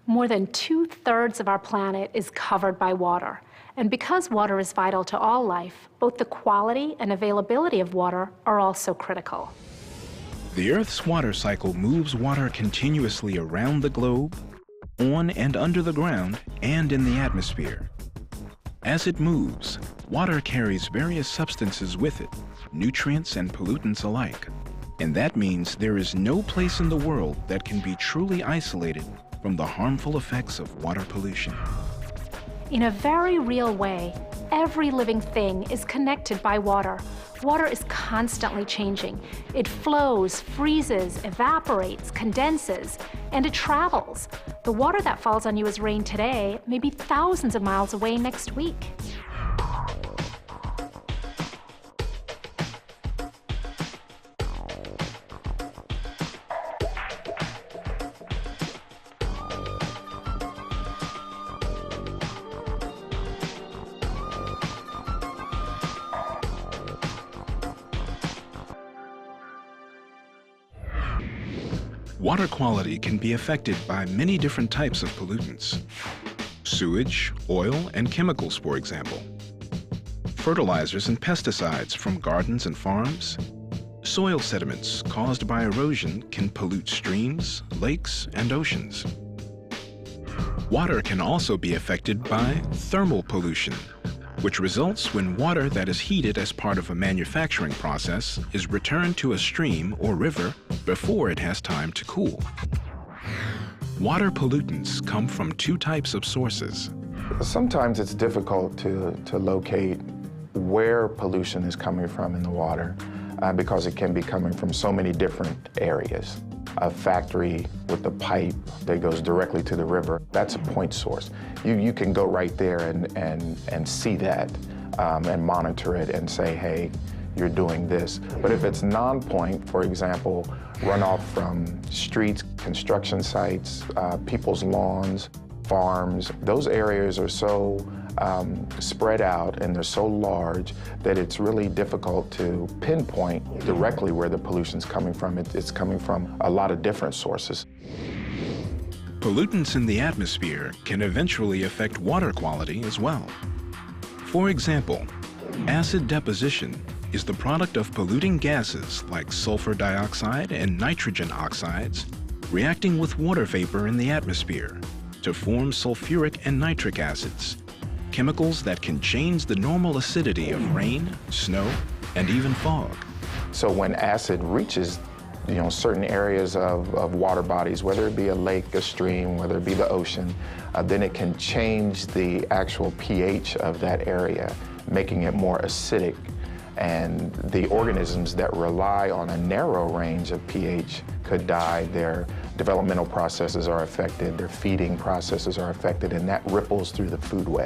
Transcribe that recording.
More than 2/3 of our planet is covered by water. And because water is vital to all life, both the quality and availability of water are also critical. The Earth's water cycle moves water continuously around the globe, on and under the ground, and in the atmosphere. As it moves, water carries various substances with it, nutrients and pollutants alike. And that means there is no place in the world that can be truly isolated from the harmful effects of water pollution. In a very real way, every living thing is connected by water. Water is constantly changing. It flows, freezes, evaporates, condenses, and it travels. The water that falls on you as rain today may be thousands of miles away next week. Water quality can be affected by many different types of pollutants. Sewage, oil, and chemicals, for example. Fertilizers and pesticides from gardens and farms. Soil sediments caused by erosion can pollute streams, lakes, and oceans. Water can also be affected by thermal pollution, which results when water that is heated as part of a manufacturing process is returned to a stream or river before it has time to cool. Water pollutants come from two types of sources. Sometimes it's difficult to locate where pollution is coming from in the water because it can be coming from so many different areas. A factory with a pipe that goes directly to the river, that's a point source. You can go right there and see that and monitor it and say, hey, you're doing this. But if it's non-point, for example, runoff from streets, construction sites, people's lawns, farms, those areas are so spread out and they're so large that it's really difficult to pinpoint directly where the pollution's coming from. It's coming from a lot of different sources. Pollutants in the atmosphere can eventually affect water quality as well. For example, acid deposition is the product of polluting gases like sulfur dioxide and nitrogen oxides reacting with water vapor in the atmosphere to form sulfuric and nitric acids, chemicals that can change the normal acidity of rain, snow, and even fog. So when acid reaches certain areas of water bodies, whether it be a lake, a stream, whether it be the ocean, then it can change the actual pH of that area, making it more acidic. And the organisms that rely on a narrow range of pH could die. Their developmental processes are affected, their feeding processes are affected, and that ripples through the food web.